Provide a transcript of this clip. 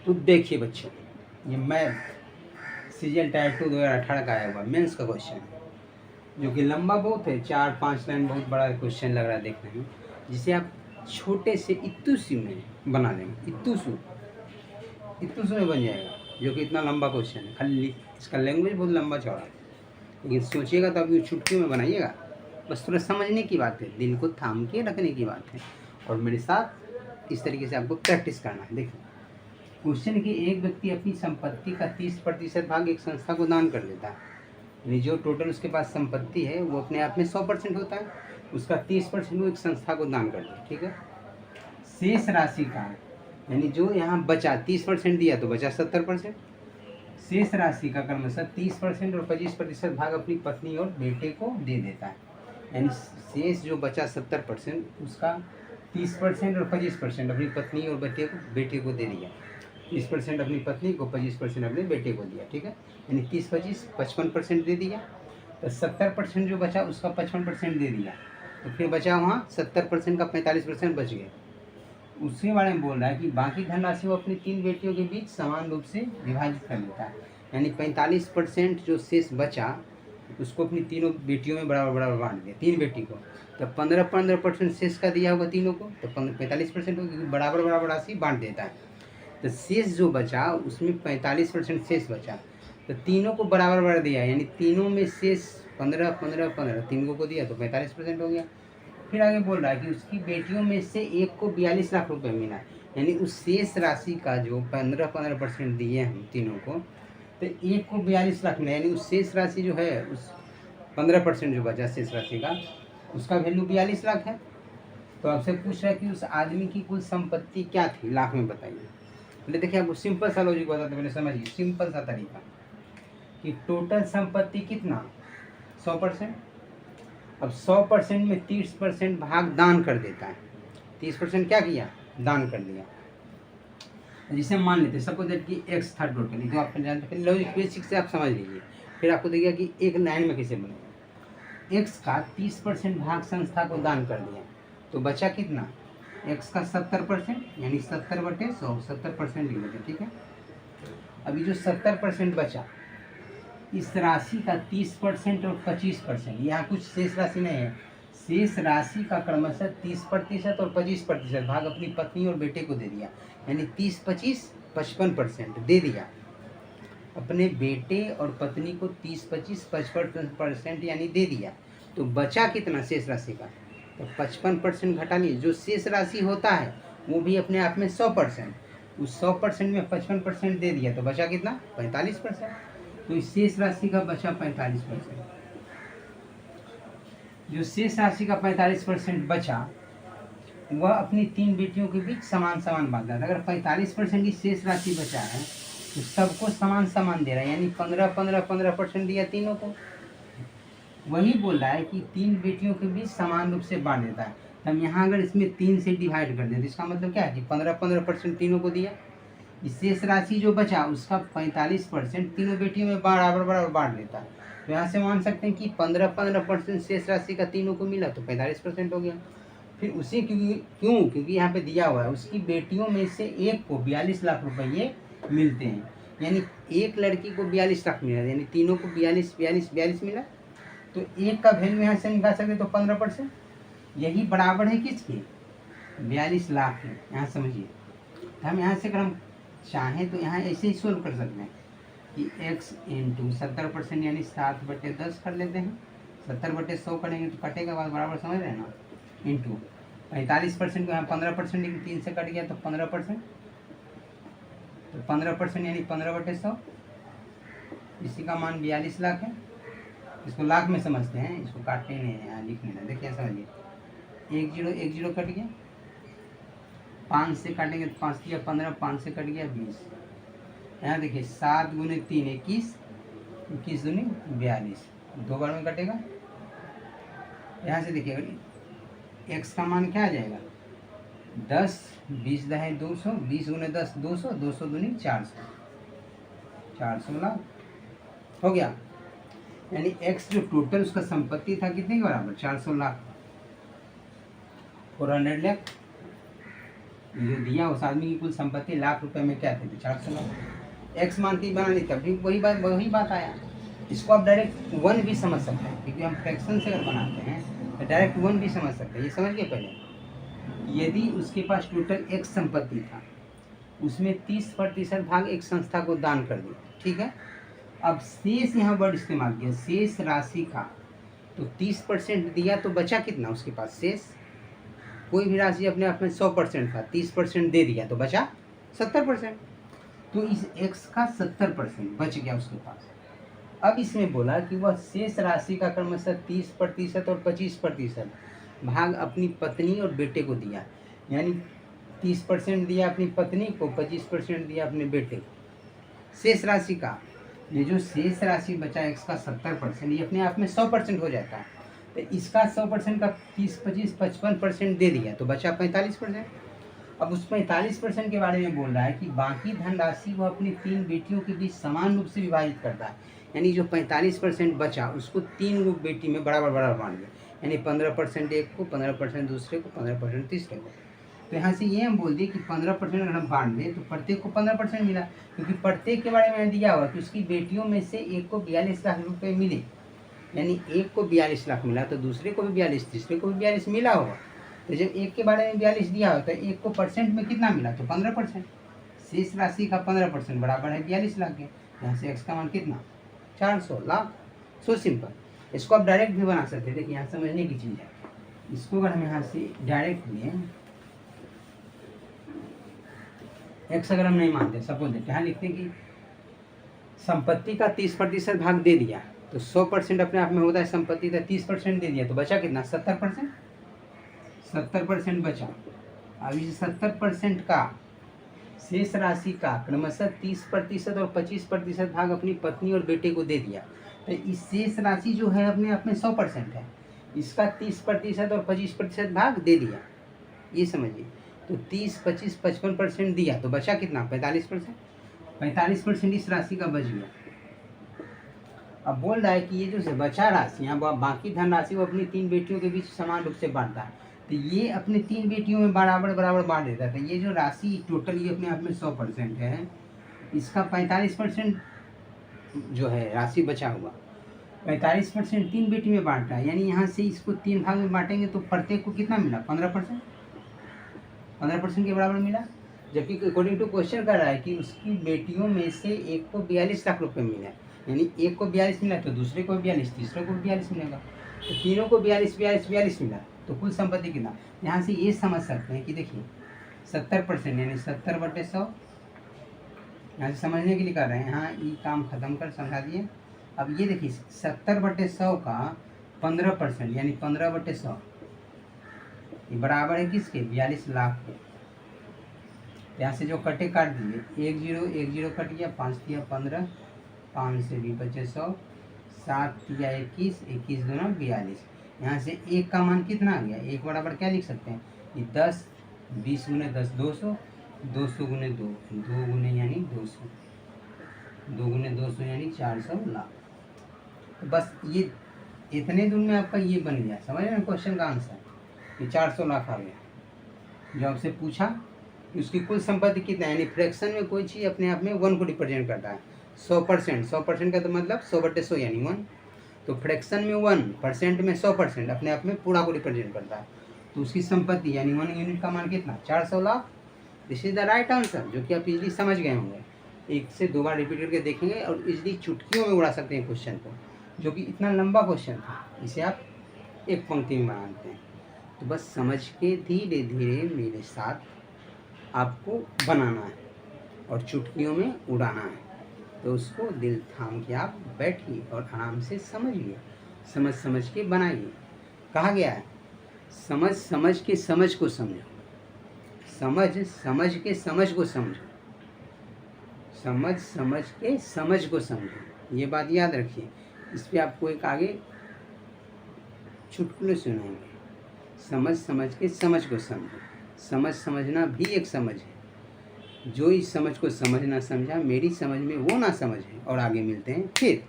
तो देखिए बच्चों, ये मैथ सीजन टायर 2 2018 का आया हुआ मेंस का क्वेश्चन है, जो कि लंबा बहुत है, 4-5 लाइन, बहुत बड़ा क्वेश्चन लग रहा है देखने में, जिसे आप छोटे से इत्तू में बना लेंगे। इत्तू में बन जाएगा, जो कि इतना लंबा क्वेश्चन है। खाली इसका लैंग्वेज बहुत लंबा चौड़ा है, लेकिन सोचिएगा तो अभी छुट्टियों में बनाइएगा। बस थोड़ा समझने की बात है, दिल को थाम के रखने की बात है, और मेरे साथ इस तरीके से आपको प्रैक्टिस करना है। देखिए क्वेश्चन कि एक व्यक्ति अपनी संपत्ति का 30% भाग एक संस्था को दान कर देता है, यानी जो टोटल उसके पास संपत्ति है वो अपने आप में 100% होता है, उसका 30% वो एक संस्था को दान कर दिया, ठीक है। शेष राशि का, यानी जो यहाँ बचा 30% दिया तो बचा 70%, शेष राशि का क्रमशः 30% और 25% भाग अपनी पत्नी और बेटे को दे देता है, यानी शेष जो बचा 70% उसका 30% और 25% अपनी पत्नी और बेटे को दे दिया। 30% अपनी पत्नी को, 25% अपने बेटे को दिया, ठीक है। यानी 30-25 55% दे दिया, तो 70% जो बचा उसका 55% दे दिया, तो फिर बचा वहाँ 70% का 45% बच गए। उसके बारे में बोल रहा है कि बाकी धनराशि वो अपनी 3 बेटियों के बीच समान रूप से विभाजित कर लेता है, यानी 45% जो शेष बचा उसको अपनी तीनों बेटियों में बराबर बराबर बांट दिया, 3 बेटी को, तो 15% शेष का दिया होगा तीनों को, तो 45% हो, क्योंकि बराबर बराबर राशि बांट देता है। तो शेष जो बचा उसमें 45% शेष बचा, तो तीनों को बराबर बराबर दिया, यानी तीनों में शेष 15-15-15 तीनों को दिया, तो 45% हो गया। फिर आगे बोल रहा है कि उसकी बेटियों में से एक को 42 लाख रुपए मिला, यानी उस शेष राशि का जो 15-15% दिए हम तीनों को, तो एक को 42 लाख मिला, यानी उस शेष राशि जो है, उस 15% जो बचा शेष राशि का, उसका वैल्यू 42 लाख है। तो आपसे पूछ रहा है कि उस आदमी की कुल संपत्ति क्या थी, लाख में बताइए। पहले देखिए आपको सिंपल सा लॉजिक बताते, पहले समझिए सिंपल सा तरीका कि टोटल संपत्ति कितना 100%। अब 100% में 30% भाग दान कर देता है, 30% क्या किया, दान कर दिया। जिसे मान लेते सपोज दैट कि एक्स था टोटली, तो आप जानते हैं लॉजिक बेसिक से आप समझ लीजिए, फिर आपको देखिए कि एक लाइन में कैसे बनेगा। एक्स का 30% भाग संस्था को दान कर दिया, तो बचा कितना, एक्स का 70%, यानी 70/100, 70% लिख लेते, ठीक है। अभी जो 70% बचा, इस राशि का 30% और 25%, यहाँ कुछ शेष राशि नहीं है, शेष राशि का क्रमशः 30% और 25% भाग अपनी पत्नी और बेटे को दे दिया, यानी 30-25 55% दे दिया। अपने बेटे और पत्नी को 30-25 55% यानी दे दिया, तो बचा कितना शेष राशि का, तो 55% घटा लीजिए। जो शेष राशि होता है वो भी अपने आप में 100%, उस 100% में 55% दे दिया, तो बचा कितना 45%, तो इस शेष राशि का बचा 45%। जो शेष राशि का 45% बचा वह अपनी 3 बेटियों के बीच समान समान बांटा। अगर 45% की शेष राशि बचा है तो सबको समान समान दे रहा है, यानी 15-15-15% दिया तीनों को। वही बोल रहा है कि 3 बेटियों के बीच समान रूप से बांट देता है। हम यहाँ अगर इसमें 3 से डिवाइड कर दें तो इसका मतलब क्या है कि 15-15% तीनों को दिया, शेष राशि जो बचा उसका 45% तीनों बेटियों में बराबर बराबर बांट देता है। तो यहाँ से मान सकते हैं कि 15-15% शेष राशि का तीनों को मिला, तो 45% हो गया। फिर उसी क्योंकि यहाँ पे दिया हुआ है उसकी बेटियों में से एक को 42 लाख रुपये मिलते हैं, यानी एक लड़की को 42 लाख मिला, यानी तीनों को 42 मिला, तो एक का वैल्यू यहाँ से निकाल सकते तो 15%, यही बराबर है किसके, 42 लाख है। यहाँ समझिए, हम यहाँ से अगर हम चाहें तो यहाँ ऐसे ही सोल्व कर सकते हैं कि x इंटू 70% यानी 7/10 कर लेते हैं, 70/100 करेंगे तो कटेगा बाद बराबर, समझ रहे हैं ना, इंटू 45% को यहाँ 15% 3 से कट गया तो 15%, तो 15% यानी 15/100, इसी का मान 42 लाख है। इसको लाख में समझते हैं, इसको काटते नहीं है, यहाँ लिख लेना। देखिए समझिए, 1 0 कट गया, 5 से काटेंगे तो 5 दिया 15, 5 से कट गया 20। यहाँ देखिए 7 × 3 21, 21 दूनी 42, 2 बार में कटेगा। यहाँ से देखिए x का मान क्या आ जाएगा, 10, 20 दहे 200, 20 × 10 200, 200 दूनी 400, 400 लाख हो गया। यानी x जो टोटल उसका संपत्ति था कितने के बराबर, 400 लाख, 400 लाख। जो दिया उस आदमी की कुल संपत्ति लाख रुपए में क्या थे, तो 400 लाख। एक्स मान के बना ली, तब भी वही बात आया। इसको आप डायरेक्ट वन भी समझ सकते हैं, क्योंकि हम फ्रैक्शन से अगर बनाते हैं तो डायरेक्ट वन भी समझ सकते हैं। ये समझ गए पहले, यदि उसके पास टोटल एक्स संपत्ति था, उसमें 30% भाग एक संस्था को दान कर दिया, ठीक है। अब शेष यहाँ वर्ड इस्तेमाल किया, शेष राशि का, तो 30% दिया तो बचा कितना उसके पास शेष। कोई भी राशि अपने आप में 100% था, 30% दे दिया तो बचा 70%। तो इस x का 70% बच गया उसके पास। अब इसमें बोला कि वह शेष राशि का क्रमशः 30% और 25% भाग अपनी पत्नी और बेटे को दिया, यानी 30% दिया अपनी पत्नी को, 25% दिया अपने बेटे को। शेष राशि का, ये जो शेष राशि बचा x का 70%, ये अपने आप में 100% हो जाता है। तो इसका 100% का 30, 25, 55% दे दिया तो बचा 45%। अब उस 45% के बारे में बोल रहा है कि बाकी धनराशि वो अपनी 3 बेटियों के बीच समान रूप से विभाजित करता है, यानी जो 45% बचा उसको 3 बेटी में बराबर बांट दिया, यानी 15% एक को, 15% दूसरे को, 15% तीसरे को। तो यहाँ से ये हम बोल दिए कि 15% अगर हम बांट दें तो प्रत्येक को 15% मिला, क्योंकि प्रत्येक के बारे में दिया हुआ कि उसकी बेटियों में से एक को 42 लाख रुपए मिले, यानी एक को 42 लाख मिला तो दूसरे को भी 42, तीसरे को भी 42 मिला होगा। तो जब एक के बारे में 42 दिया होता है, एक को परसेंट में कितना मिला, तो 15%। शेष राशि का 15% बराबर है 42 लाख के। यहाँ से x का मान कितना, 400 लाख। So simple. इसको आप डायरेक्ट भी बना सकते हैं, देखिए यहाँ समझने की चीज़ है। इसको अगर हम यहाँ से डायरेक्ट लें, x अगर हम नहीं मानते, सपोज देखते यहाँ लिखते हैं कि संपत्ति का 30% भाग दे दिया, तो 100% अपने आप में होता है संपत्ति, तो 30% दे दिया तो बचा कितना, 70%। 70% बचा। अब इस 70% का शेष राशि का क्रमशः 30% और 25% भाग अपनी पत्नी और बेटे को दे दिया। तो इस शेष राशि जो है अपने आप में 100% है, इसका 30% और 25% भाग दे दिया, ये समझिए। तो 30, 25, 55% दिया तो बचा कितना, 45%। 45% इस राशि का बच गया। अब बोल रहा है कि ये जो बचा राशि, यहाँ बाकी धनराशि वो अपनी 3 बेटियों के बीच समान रूप से बांटता है, तो ये अपने 3 बेटियों में बराबर बांट देता है। तो ये जो राशि टोटल ये अपने आप में 100% है, इसका 45% जो है राशि बचा हुआ, 45% 3 बेटी में बांटता है, यानी यहाँ से इसको 3 भाग में बांटेंगे तो प्रत्येक को कितना मिला, 15%। 15% के बराबर मिला। जबकि अकॉर्डिंग टू क्वेश्चन कर रहा है कि उसकी बेटियों में से एक को 42 लाख रुपए मिला, यानी एक को 42 मिला तो दूसरे को 42, तीसरे को 42 मिलेगा, तो तीनों को 42 मिला, तो कुल संपत्ति कितना। यहाँ से ये समझ सकते हैं कि देखिए 70% यानी 70/100, यहाँ से समझने के लिए कर रहे हैं। यहाँ ये काम खत्म कर समझा दिए। अब ये देखिए 70/100 का 15% यानी 15/100 ये बराबर है किसके, 42 लाख के। यहाँ से जो कटे काट दिए, 1 0 1 0 कट गया, 5 दिया 15, 5 से भी बचे 100, 7 दिया 21, 21 दूना 42। यहाँ से एक का मान कितना आ गया, एक बराबर क्या लिख सकते हैं, ये 10, 20 गुने 10 200, 200 गुने 2, 2 गुने यानी 200, 2 गुने 200 यानी 400 लाख। तो बस ये इतने दूर में आपका ये बन गया, समझ रहे हैं क्वेश्चन का आंसर, ये 400 लाख आ गया। जो आपसे पूछा कि उसकी कुल संपत्ति कितना है, यानी फ्रैक्शन में कोई चीज़ अपने आप में 1 को रिप्रेजेंट करता है। 100% का तो मतलब 100/100 यानी 1, तो फ्रैक्शन में 1%, में 100% अपने आप में पूरा को रिप्रेजेंट करता है। तो उसकी संपत्ति यानी 1 यूनिट का मान कितना, 400 lakh. This is the right answer, जो कि आप इजीली समझ गए होंगे। एक से 2 बार रिपीट करके देखेंगे और इजीली चुटकियों में उड़ा सकते हैं क्वेश्चन को, जो कि इतना लंबा क्वेश्चन था, इसे आप एक पंक्ति में बनाते हैं। तो बस समझ के धीरे धीरे मेरे साथ आपको बनाना है और चुटकियों में उड़ाना है। तो उसको दिल थाम के आप बैठिए और आराम से समझिए, समझ के बनाइए। कहा गया है समझ के समझ को समझो, समझ के समझ को समझो, समझ के समझ को समझो। ये बात याद रखिए। इस पर आपको एक आगे चुटकुले सुनाएंगे। समझ के समझ को समझो, समझना भी एक समझ है। जो इस समझ को समझ ना समझा, मेरी समझ में वो ना समझ है। और आगे मिलते हैं फिर।